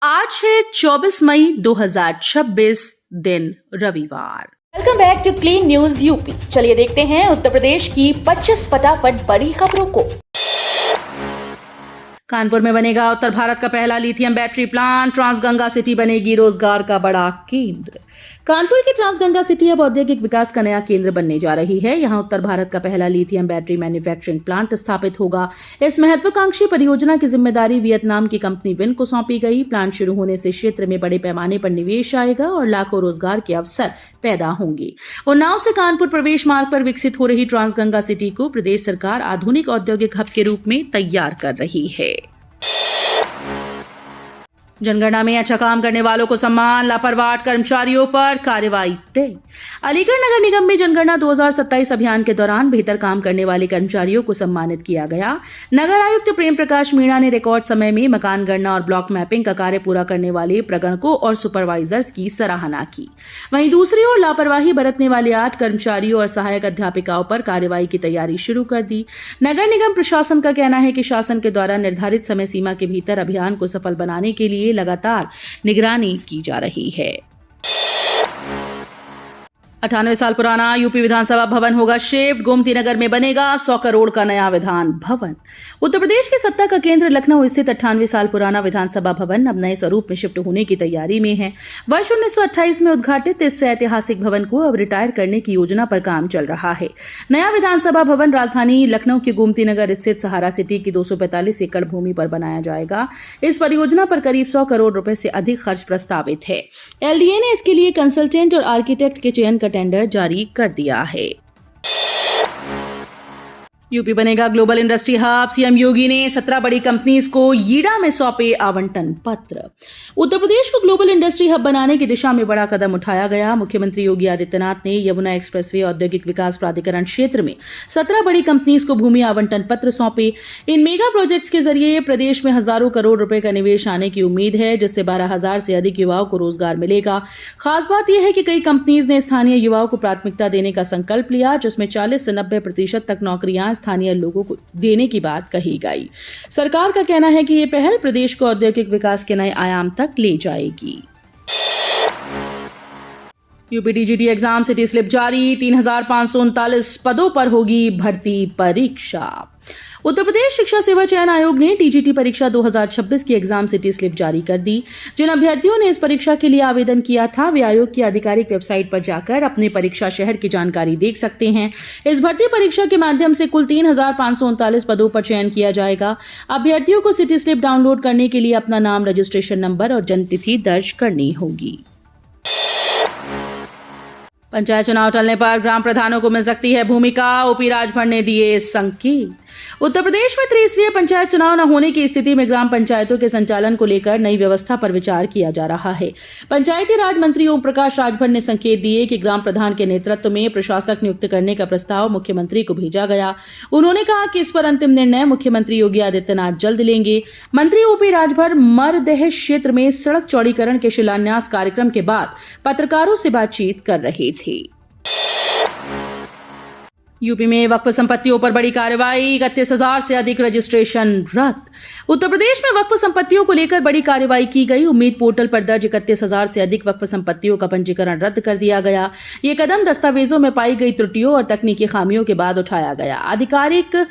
आज है 24 मई 2026 दिन रविवार। Welcome back to clean news UP. चलिए देखते हैं उत्तर प्रदेश की 25 फटाफट बड़ी खबरों को। कानपुर में बनेगा उत्तर भारत का पहला lithium battery plant. Trans Ganga city बनेगी रोजगार का बड़ा केंद्र। कानपुर की ट्रांसगंगा सिटी अब औद्योगिक विकास का नया केंद्र बनने जा रही है। यहां उत्तर भारत का पहला लिथियम बैटरी मैन्युफैक्चरिंग प्लांट स्थापित होगा। इस महत्वाकांक्षी परियोजना की जिम्मेदारी वियतनाम की कंपनी विन को सौंपी गई। प्लांट शुरू होने से क्षेत्र में बड़े पैमाने पर निवेश आएगा और लाखों रोजगार के अवसर पैदा होंगे। उन्नाव से कानपुर प्रवेश मार्ग पर विकसित हो रही ट्रांसगंगा सिटी को प्रदेश सरकार आधुनिक औद्योगिक हब के रूप में तैयार कर रही है। जनगणना में अच्छा काम करने वालों को सम्मान, लापरवाह कर्मचारियों पर कार्रवाई तय। अलीगढ़ नगर निगम में जनगणना 2027 अभियान के दौरान बेहतर काम करने वाले कर्मचारियों को सम्मानित किया गया। नगर आयुक्त प्रेम प्रकाश मीणा ने रिकॉर्ड समय में मकान गणना और ब्लॉक मैपिंग का कार्य पूरा करने वाले प्रगणकों और सुपरवाइजर्स की सराहना की। वहीं दूसरी ओर लापरवाही बरतने वाले 8 कर्मचारियों और सहायक अध्यापिकाओं पर कार्रवाई की तैयारी शुरू कर दी। नगर निगम प्रशासन का कहना है कि शासन के द्वारा निर्धारित समय सीमा के भीतर अभियान को सफल बनाने के लिए लगातार निगरानी की जा रही है। 98 साल पुराना यूपी विधानसभा भवन होगा शिफ्ट। गोमती नगर में बनेगा 100 करोड़ का नया विधान भवन। उत्तर प्रदेश की सत्ता का केंद्र लखनऊ स्थित 98 साल पुराना विधानसभा भवन अब नए स्वरूप में शिफ्ट होने की तैयारी में है। वर्ष 1928 में उद्घाटित इस ऐतिहासिक भवन को अब रिटायर करने की योजना पर काम चल रहा है। नया विधानसभा भवन राजधानी लखनऊ के गोमती नगर स्थित सहारा सिटी की 245 एकड़ भूमि पर बनाया जाएगा। इस परियोजना पर करीब 100 करोड़ रुपए से अधिक खर्च प्रस्तावित है। एलडीए ने इसके लिए कंसल्टेंट और आर्किटेक्ट के चयन का टेंडर जारी कर दिया है। यूपी बनेगा ग्लोबल इंडस्ट्री हब। सीएम योगी ने 17 बड़ी कंपनीज को यीडा में सौंपे आवंटन पत्र। उत्तर प्रदेश को ग्लोबल इंडस्ट्री हब बनाने की दिशा में बड़ा कदम उठाया गया। मुख्यमंत्री योगी आदित्यनाथ ने यमुना एक्सप्रेसवे औद्योगिक विकास प्राधिकरण क्षेत्र में 17 बड़ी कंपनीज को भूमि आवंटन पत्र सौंपे। इन मेगा प्रोजेक्ट्स के जरिए प्रदेश में हजारों करोड़ रुपए का निवेश आने की उम्मीद है, जिससे 12,000 से अधिक युवाओं को रोजगार मिलेगा। खास बात यह है कि कई कंपनीज ने स्थानीय युवाओं को प्राथमिकता देने का संकल्प लिया, जिसमें 40 से 90% तक नौकरियां स्थानीय लोगों को देने की बात कही गई। सरकार का कहना है कि ये पहल प्रदेश को औद्योगिक विकास के नए आयाम तक ले जाएगी। UP TGT exam city slip जारी। 3,539 पदों पर होगी भर्ती परीक्षा। उत्तर प्रदेश शिक्षा सेवा चयन आयोग ने टीजीटी परीक्षा 2026 की एग्जाम सिटी स्लिप जारी कर दी। जिन अभ्यर्थियों ने इस परीक्षा के लिए आवेदन किया था वे आयोग की आधिकारिक वेबसाइट पर जाकर अपने परीक्षा शहर की जानकारी देख सकते हैं। इस भर्ती परीक्षा के माध्यम से कुल 3,539 पदों पर चयन किया जाएगा। अभ्यर्थियों को सिटी स्लिप डाउनलोड करने के लिए अपना नाम, रजिस्ट्रेशन नंबर और जन्मतिथि दर्ज करनी होगी। पंचायत चुनाव टलने पर ग्राम प्रधानों को मिल सकती है भूमिका। ओपी राजभर ने दिए संकेत। उत्तर प्रदेश में त्रिस्तरीय पंचायत चुनाव न होने की स्थिति में ग्राम पंचायतों के संचालन को लेकर नई व्यवस्था पर विचार किया जा रहा है। पंचायती राज मंत्री ओम प्रकाश राजभर ने संकेत दिए कि ग्राम प्रधान के नेतृत्व में प्रशासक नियुक्त करने का प्रस्ताव मुख्यमंत्री को भेजा गया। उन्होंने कहा कि इस पर अंतिम निर्णय मुख्यमंत्री योगी आदित्यनाथ जल्द लेंगे। मंत्री ओपी राजभर मरदेह क्षेत्र में सड़क चौड़ीकरण के शिलान्यास कार्यक्रम के बाद पत्रकारों से बातचीत कर रहे थे। यूपी में वक्फ संपत्तियों पर बड़ी कार्रवाई। 31,000 से अधिक रजिस्ट्रेशन रद्द। उत्तर प्रदेश में वक्फ संपत्तियों को लेकर बड़ी कार्रवाई की गई। उम्मीद पोर्टल पर दर्ज 31,000 से अधिक वक्फ संपत्तियों का पंजीकरण रद्द कर दिया गया। ये कदम दस्तावेजों में पाई गई त्रुटियों और तकनीकी खामियों के बाद उठाया गया। आधिकारिक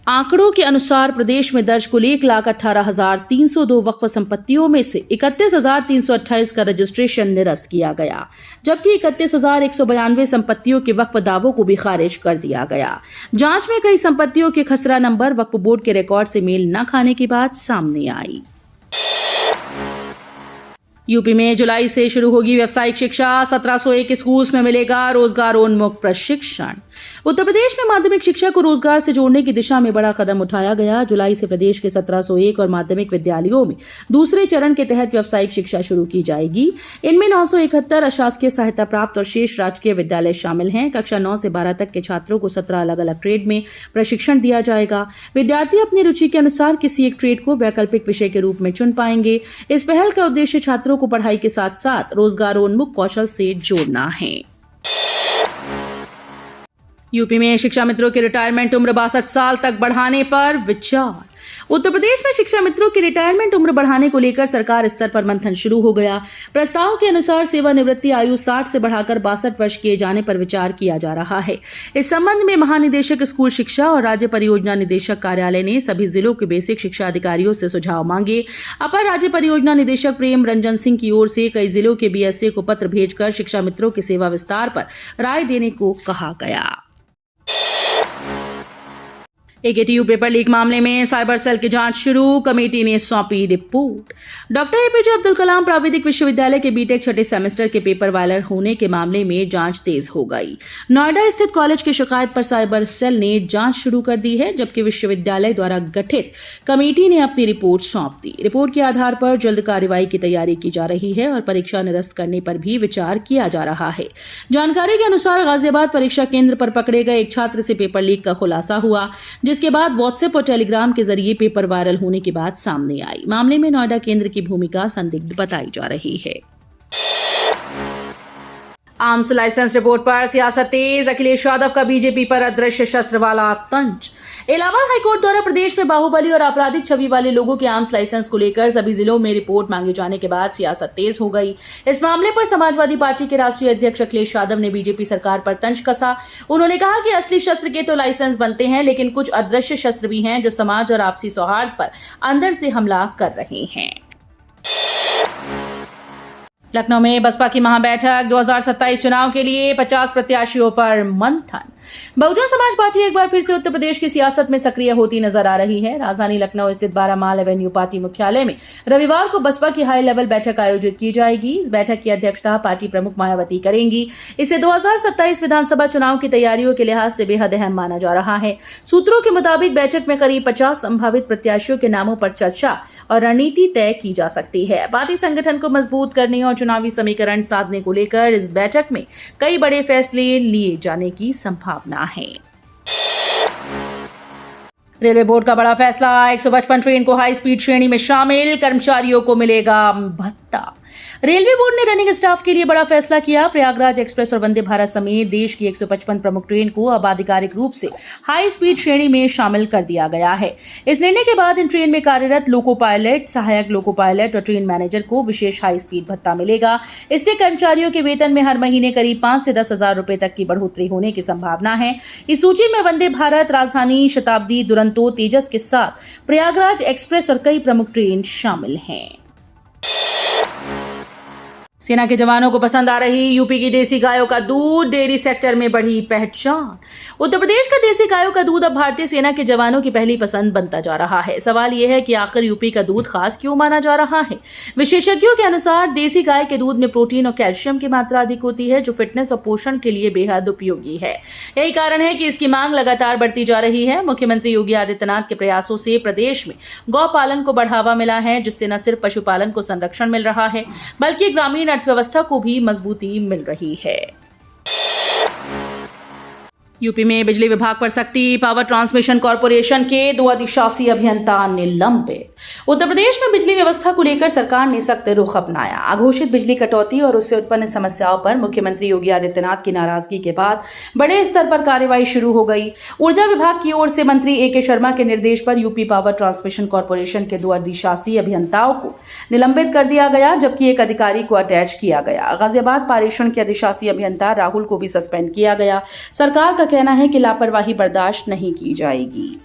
आंकड़ों के अनुसार प्रदेश में दर्ज कुल 1,18,302 वक्फ संपत्तियों में से 31,328 का रजिस्ट्रेशन निरस्त किया गया, जबकि 31,192 संपत्तियों के वक्फ दावों को भी खारिज कर दिया गया। जांच में कई संपत्तियों के खसरा नंबर वक्फ बोर्ड के रिकॉर्ड से मेल न खाने की बात सामने आई। यूपी में जुलाई से शुरू होगी व्यावसायिक शिक्षा। 1701 स्कूल्स में मिलेगा रोजगारोन्मुख प्रशिक्षण। उत्तर प्रदेश में माध्यमिक शिक्षा को रोजगार से जोड़ने की दिशा में बड़ा कदम उठाया गया। जुलाई से प्रदेश के 1701 और माध्यमिक विद्यालयों में दूसरे चरण के तहत व्यावसायिक शिक्षा शुरू की जाएगी। इनमें 971 अशासकीय सहायता प्राप्त और शेष राजकीय विद्यालय शामिल हैं। कक्षा 9 से 12 तक के छात्रों को 17 अलग अलग ट्रेड में प्रशिक्षण दिया जाएगा। विद्यार्थी अपनी रुचि के अनुसार किसी एक ट्रेड को वैकल्पिक विषय के रूप में चुन पाएंगे। इस पहल का उद्देश्य छात्रों को पढ़ाई के साथ साथ रोजगारोन्मुख कौशल से जोड़ना है। यूपी में शिक्षा मित्रों की रिटायरमेंट उम्र 62 साल तक बढ़ाने पर विचार। उत्तर प्रदेश में शिक्षा मित्रों की रिटायरमेंट उम्र बढ़ाने को लेकर सरकार स्तर पर मंथन शुरू हो गया। प्रस्ताव के अनुसार सेवानिवृत्ति आयु 60 से बढ़ाकर 62 वर्ष किए जाने पर विचार किया जा रहा है। इस संबंध में महानिदेशक स्कूल शिक्षा और राज्य परियोजना निदेशक कार्यालय ने सभी जिलों के बेसिक शिक्षा अधिकारियों से सुझाव मांगे। अपर राज्य परियोजना निदेशक प्रेम रंजन सिंह की ओर से कई जिलों के बीएसए को पत्र भेजकर शिक्षा मित्रों की सेवा विस्तार पर राय देने को कहा गया। एकेटीयू पेपर लीक मामले में साइबर सेल की जांच शुरू, कमेटी ने सौंपी report. Doctor APJ Abdul Kalam प्राविधिक विश्वविद्यालय के बीटेक छठे सेमेस्टर के पेपर वायरल होने के मामले में जांच तेज हो गई। नोएडा स्थित कॉलेज की शिकायत पर साइबर सेल ने जांच शुरू कर दी है, जबकि विश्वविद्यालय द्वारा गठित कमेटी ने अपनी रिपोर्ट सौंप दी। रिपोर्ट के आधार पर जल्द कार्रवाई की तैयारी की जा रही है और परीक्षा निरस्त करने पर भी विचार किया जा रहा है। जानकारी के अनुसार गाजियाबाद परीक्षा केंद्र पर पकड़े गए एक छात्र से पेपर लीक का खुलासा हुआ, जिसके बाद व्हाट्सएप और टेलीग्राम के जरिए पेपर वायरल होने की बात सामने आई। मामले में नोएडा केंद्र की भूमिका संदिग्ध बताई जा रही है। आर्म्स लाइसेंस रिपोर्ट पर सियासत तेज, अखिलेश यादव का बीजेपी पर अदृश्य शस्त्र वाला तंज। इलाहाबाद हाईकोर्ट द्वारा प्रदेश में बाहुबली और आपराधिक छवि वाले लोगों के आर्म्स लाइसेंस को लेकर सभी जिलों में रिपोर्ट मांगे जाने के बाद सियासत तेज हो गई। इस मामले पर समाजवादी पार्टी के राष्ट्रीय अध्यक्ष अखिलेश यादव ने बीजेपी सरकार पर तंज कसा। उन्होंने कहा कि असली शस्त्र के तो लाइसेंस बनते हैं, लेकिन कुछ अदृश्य शस्त्र भी हैं जो समाज और आपसी सौहार्द पर अंदर से हमला कर रहे हैं। लखनऊ में बसपा की महाबैठक, 2027 चुनाव के लिए 50 प्रत्याशियों पर मंथन। बहुजन समाज पार्टी एक बार फिर से उत्तर प्रदेश की सियासत में सक्रिय होती नजर आ रही है। राजधानी लखनऊ स्थित 12 माइल एवेन्यू पार्टी मुख्यालय में रविवार को बसपा की हाई लेवल बैठक आयोजित की जाएगी। इस बैठक की अध्यक्षता पार्टी प्रमुख मायावती करेंगी। इसे 2027 विधानसभा चुनाव की तैयारियों के लिहाज से बेहद अहम माना जा रहा है। सूत्रों के मुताबिक बैठक में करीब 50 संभावित प्रत्याशियों के नामों पर चर्चा और रणनीति तय की जा सकती है। पार्टी संगठन को मजबूत करने और चुनावी समीकरण साधने को लेकर इस बैठक में कई बड़े फैसले लिए जाने की संभावना है। रेलवे बोर्ड का बड़ा फैसला, 155 ट्रेन को हाई स्पीड श्रेणी में शामिल, कर्मचारियों को मिलेगा भत्ता। रेलवे बोर्ड ने रनिंग स्टाफ के लिए बड़ा फैसला किया। प्रयागराज एक्सप्रेस और वंदे भारत समेत देश की 155 प्रमुख ट्रेन को अब आधिकारिक रूप से हाई स्पीड श्रेणी में शामिल कर दिया गया है। इस निर्णय के बाद इन ट्रेन में कार्यरत लोको पायलट, सहायक लोको पायलट और ट्रेन मैनेजर को विशेष हाई स्पीड भत्ता मिलेगा। इससे कर्मचारियों के वेतन में हर महीने करीब 5 से 10 हजार रुपए तक की बढ़ोतरी होने की संभावना है। इस सूची में वंदे भारत, राजधानी, शताब्दी, दुरंतो, तेजस के साथ प्रयागराज एक्सप्रेस और कई प्रमुख ट्रेन शामिल हैं। सेना के जवानों को पसंद आ रही यूपी की देसी गायों का दूध, डेयरी सेक्टर में बढ़ी पहचान। उत्तर प्रदेश का देसी गायों का दूध अब भारतीय सेना के जवानों की पहली पसंद बनता जा रहा है। सवाल यह है कि आखिर यूपी का दूध खास क्यों माना जा रहा है। विशेषज्ञों के अनुसार देसी गाय के दूध में प्रोटीन और कैल्शियम की मात्रा अधिक होती है, जो फिटनेस और पोषण के लिए बेहद उपयोगी है। यही कारण है कि इसकी मांग लगातार बढ़ती जा रही है। मुख्यमंत्री योगी आदित्यनाथ के प्रयासों से प्रदेश में गौ पालन को बढ़ावा मिला है, जिससे न सिर्फ पशुपालन को संरक्षण मिल रहा है, बल्कि ग्रामीण अर्थव्यवस्था को भी मजबूती मिल रही है। यूपी में बिजली विभाग पर सख्ती, पावर ट्रांसमिशन कॉर्पोरेशन के 2 अधिशासी अभियंता निलंबित। उत्तर प्रदेश में बिजली व्यवस्था को लेकर सरकार ने सख्त रुख अपनाया। अघोषित बिजली कटौती और उससे उत्पन्न समस्याओं पर मुख्यमंत्री योगी आदित्यनाथ की नाराजगी के बाद बड़े स्तर पर कार्रवाई शुरू हो गई। ऊर्जा विभाग की ओर से मंत्री AK शर्मा के निर्देश पर यूपी पावर ट्रांसमिशन कॉर्पोरेशन के 2 अधिशासी अभियंताओं को निलंबित कर दिया गया, जबकि एक अधिकारी को अटैच किया गया। गाजियाबाद पारेषण के अधिशासी अभियंता राहुल को भी सस्पेंड किया गया। सरकार का कहना है कि लापरवाही बर्दाश्त नहीं की जाएगी।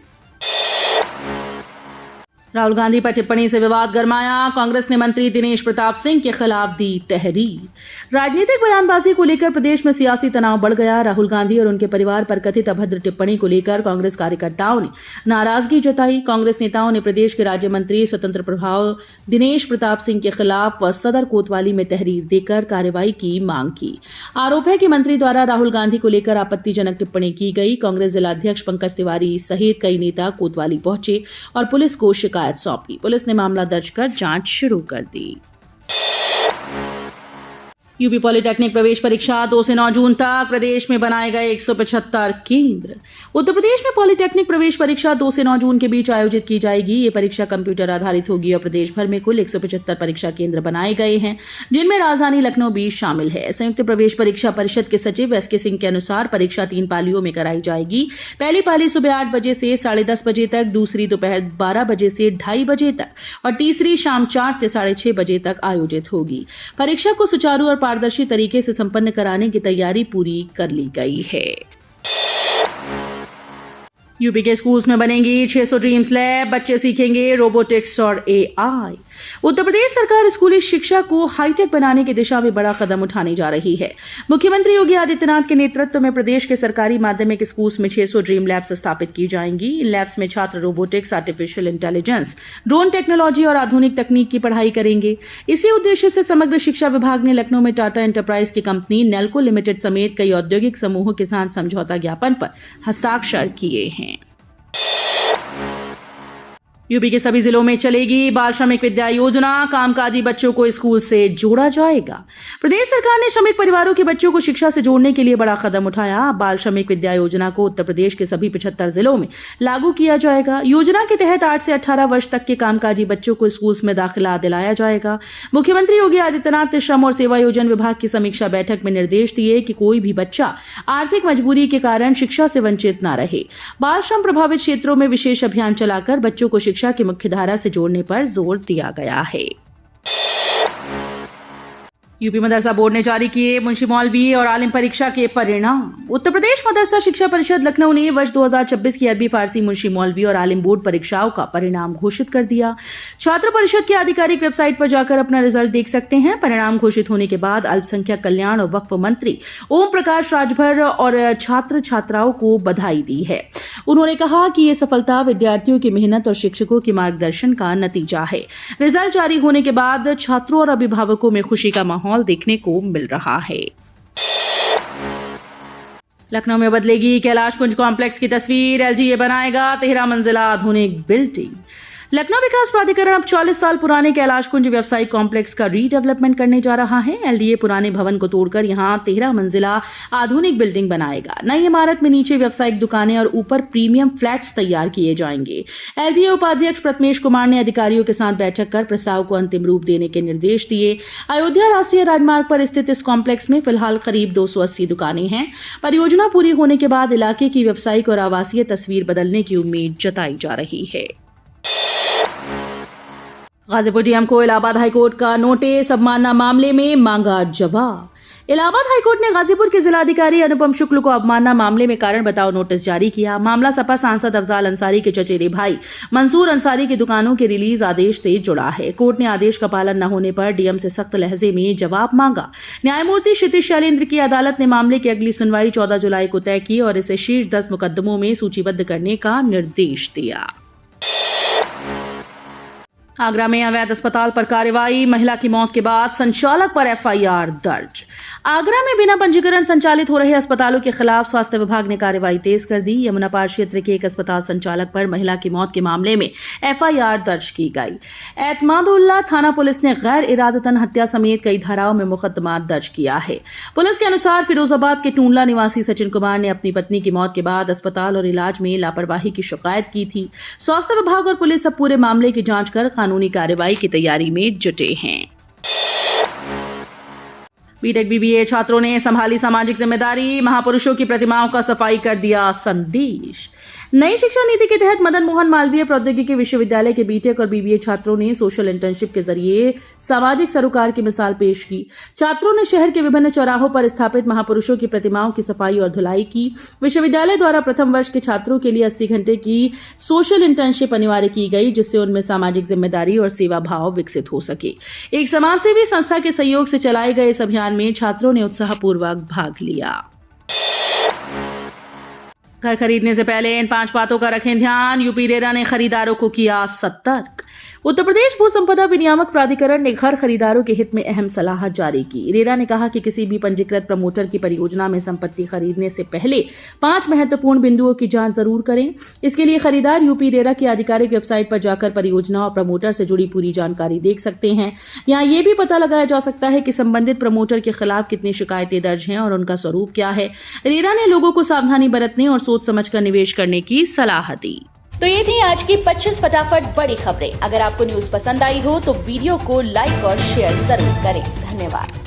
राहुल गांधी पर टिप्पणी से विवाद गरमाया। कांग्रेस ने मंत्री दिनेश प्रताप सिंह के खिलाफ दी तहरीर। राजनीतिक बयानबाजी को लेकर प्रदेश में सियासी तनाव बढ़ गया। राहुल गांधी और उनके परिवार पर कथित अभद्र टिप्पणी को लेकर कांग्रेस कार्यकर्ताओं ने नाराजगी जताई। कांग्रेस नेताओं ने प्रदेश के राज्य मंत्री स्वतंत्र प्रभाव दिनेश प्रताप सिंह के खिलाफ व सदर कोतवाली में तहरीर देकर कार्रवाई की मांग की। आरोप है कि मंत्री द्वारा राहुल गांधी को लेकर आपत्तिजनक टिप्पणी की गई। कांग्रेस जिलाध्यक्ष पंकज तिवारी सहित कई नेता कोतवाली पहुंचे और पुलिस को शिकायत सौंपी। पुलिस ने मामला दर्ज कर जांच शुरू कर दी। यूपी पॉलिटेक्निक प्रवेश परीक्षा 2 से 9 जून तक प्रदेश में बनाए गए 175 केंद्र। उत्तर प्रदेश में पॉलिटेक्निक प्रवेश परीक्षा 2 से 9 जून के बीच आयोजित की जाएगी। ये परीक्षा कंप्यूटर आधारित होगी और प्रदेश भर में कुल 175 परीक्षा केंद्र बनाए गए हैं, जिनमें राजधानी लखनऊ भी शामिल है। संयुक्त प्रवेश परीक्षा परिषद के सचिव एसके सिंह के अनुसार परीक्षा 3 पालियों में कराई जाएगी। पहली पाली सुबह 8 बजे से 10:30 बजे तक, दूसरी दोपहर 12 बजे से 2:30 बजे तक और तीसरी शाम 4 से 6:30 बजे तक आयोजित होगी। परीक्षा को सुचारू और पारदर्शी तरीके से संपन्न कराने की तैयारी पूरी कर ली गई है। यूपी के स्कूल्स में बनेंगी 600 ड्रीम्स लैब, बच्चे सीखेंगे रोबोटिक्स और एआई। उत्तर प्रदेश सरकार स्कूली शिक्षा को हाईटेक बनाने की दिशा में बड़ा कदम उठाने जा रही है। मुख्यमंत्री योगी आदित्यनाथ के नेतृत्व में प्रदेश के सरकारी माध्यमिक स्कूल्स में 600 ड्रीम लैब्स स्थापित की जाएंगी। इन लैब्स में छात्र robotics, artificial intelligence, drone technology और आधुनिक तकनीक की पढ़ाई करेंगे। इसी उद्देश्य से समग्र शिक्षा विभाग ने लखनऊ में टाटा एंटरप्राइज की कंपनी नेल्को लिमिटेड समेत कई औद्योगिक समूहों के साथ समझौता ज्ञापन पर हस्ताक्षर किए हैं। यूपी के सभी जिलों में चलेगी बाल श्रमिक विद्या योजना, कामकाजी बच्चों को स्कूल से जोड़ा जाएगा। प्रदेश सरकार ने श्रमिक परिवारों के बच्चों को शिक्षा से जोड़ने के लिए बड़ा कदम उठाया। बाल श्रमिक विद्या योजना को उत्तर प्रदेश के सभी 75 जिलों में लागू किया जाएगा। योजना के तहत 8 से 18 वर्ष तक के कामकाजी बच्चों को स्कूल में दाखिला दिलाया जाएगा। मुख्यमंत्री योगी आदित्यनाथ ने श्रम और सेवायोजन विभाग की समीक्षा बैठक में निर्देश दिए कि कोई भी बच्चा आर्थिक मजबूरी के कारण शिक्षा से वंचित न रहे। बाल श्रम प्रभावित क्षेत्रों में विशेष अभियान चलाकर बच्चों को शिक्षा की मुख्य धारा से जोड़ने पर जोर दिया गया है। यूपी मदरसा बोर्ड ने जारी किए मुंशी मौलवी और आलिम परीक्षा के परिणाम। उत्तर प्रदेश मदरसा शिक्षा परिषद लखनऊ ने वर्ष 2026 की अरबी फारसी मुंशी मौलवी और आलिम बोर्ड परीक्षाओं का परिणाम घोषित कर दिया। छात्र परिषद की आधिकारिक वेबसाइट पर जाकर अपना रिजल्ट देख सकते हैं। परिणाम घोषित होने के बाद अल्पसंख्यक कल्याण और वक्फ मंत्री ओम प्रकाश राजभर और छात्र छात्राओं को बधाई दी है। उन्होंने कहा कि ये सफलता विद्यार्थियों की मेहनत और शिक्षकों के मार्गदर्शन का नतीजा है। रिजल्ट जारी होने के बाद छात्रों और अभिभावकों में खुशी का माहौल देखने को मिल रहा है। लखनऊ में बदलेगी कैलाश कुंज कॉम्प्लेक्स की तस्वीर, एलजीए बनाएगा 13 मंजिला आधुनिक बिल्डिंग। लखनऊ विकास प्राधिकरण अब 40 साल पुराने कैलाश कुंज व्यावसायिक कॉम्प्लेक्स का रीडेवलपमेंट करने जा रहा है। एलडीए पुराने भवन को तोड़कर यहां 13 मंजिला आधुनिक बिल्डिंग बनाएगा। नई इमारत में नीचे व्यावसायिक दुकानें और ऊपर प्रीमियम फ्लैट्स तैयार किए जाएंगे। एलडीए उपाध्यक्ष प्रथमेश कुमार ने अधिकारियों के साथ बैठक कर प्रस्ताव को अंतिम रूप देने के निर्देश दिए। अयोध्या राष्ट्रीय राजमार्ग पर स्थित इस कॉम्प्लेक्स में फिलहाल करीब 280 दुकानें हैं। परियोजना पूरी होने के बाद इलाके की व्यावसायिक और आवासीय तस्वीर बदलने की उम्मीद जताई जा रही है। गाजीपुर डीएम को इलाहाबाद हाईकोर्ट का नोटिस, अवमानना मामले में मांगा जवाब। इलाहाबाद हाईकोर्ट ने गाजीपुर के जिलाधिकारी अनुपम शुक्ल को अवमानना मामले में कारण बताओ नोटिस जारी किया। मामला सपा सांसद अफजाल अंसारी के चचेरे भाई मंसूर अंसारी की दुकानों के रिलीज आदेश से जुड़ा है। कोर्ट ने आदेश का पालन न होने पर डीएम से सख्त लहजे में जवाब मांगा। न्यायमूर्ति क्षितिज शैलेंद्र की अदालत ने मामले की अगली सुनवाई 14 जुलाई को तय की और इसे शीर्ष 10 मुकदमों में सूचीबद्ध करने का निर्देश दिया। आगरा में अवैध अस्पताल पर कार्रवाई, महिला की मौत के बाद संचालक पर एफआईआर दर्ज। आगरा में बिना पंजीकरण संचालित हो रहे अस्पतालों के खिलाफ स्वास्थ्य विभाग ने कार्रवाई तेज कर दी। यमुना पार क्षेत्र के एक अस्पताल संचालक पर महिला की मौत के मामले में एफआईआर दर्ज की गई। एतमादुल्लाह थाना पुलिस ने गैर इरादतन हत्या समेत कई धाराओं में मुकदमा दर्ज किया है। पुलिस के अनुसार फिरोजाबाद के टूंडला निवासी सचिन कुमार ने अपनी पत्नी की मौत के बाद अस्पताल और इलाज में लापरवाही की शिकायत की थी। स्वास्थ्य विभाग और पुलिस अब पूरे मामले की जांच कर कानूनी कार्रवाई की तैयारी में जुटे हैं। बीटेक बीबीए छात्रों ने संभाली सामाजिक जिम्मेदारी, महापुरुषों की प्रतिमाओं का सफाई कर दिया संदेश। नई शिक्षा नीति के तहत मदन मोहन मालवीय प्रौद्योगिकी विश्वविद्यालय के बीटेक और बीबीए छात्रों ने सोशल इंटर्नशिप के जरिए सामाजिक सरोकार की मिसाल पेश की। छात्रों ने शहर के विभिन्न चौराहों पर स्थापित महापुरुषों की प्रतिमाओं की सफाई और धुलाई की। विश्वविद्यालय द्वारा प्रथम वर्ष के छात्रों के लिए 80 घंटे की सोशल इंटर्नशिप अनिवार्य की गई, जिससे उनमें सामाजिक जिम्मेदारी और सेवा भाव विकसित हो सके। एक समाजसेवी संस्था के सहयोग से चलाए गए इस अभियान में छात्रों ने उत्साहपूर्वक भाग लिया। घर खरीदने से पहले इन 5 बातों का रखें ध्यान, यूपी रेरा ने खरीदारों को किया सतर्क। उत्तर प्रदेश भू संपदा विनियामक प्राधिकरण ने घर खरीदारों के हित में अहम सलाह जारी की। रेरा ने कहा कि किसी भी पंजीकृत प्रमोटर की परियोजना में संपत्ति खरीदने से पहले 5 महत्वपूर्ण बिंदुओं की जांच जरूर करें। इसके लिए खरीदार यूपी रेरा की आधिकारिक वेबसाइट पर जाकर परियोजना और प्रमोटर से जुड़ी पूरी जानकारी देख सकते हैं। यहाँ ये भी पता लगाया जा सकता है कि संबंधित प्रमोटर के खिलाफ कितनी शिकायतें दर्ज हैं और उनका स्वरूप क्या है। रेरा ने लोगों को सावधानी बरतने और सोच समझकर निवेश करने की सलाह दी। तो ये थी आज की 25 फटाफट बड़ी खबरें। अगर आपको न्यूज पसंद आई हो तो वीडियो को लाइक और शेयर जरूर करें। धन्यवाद।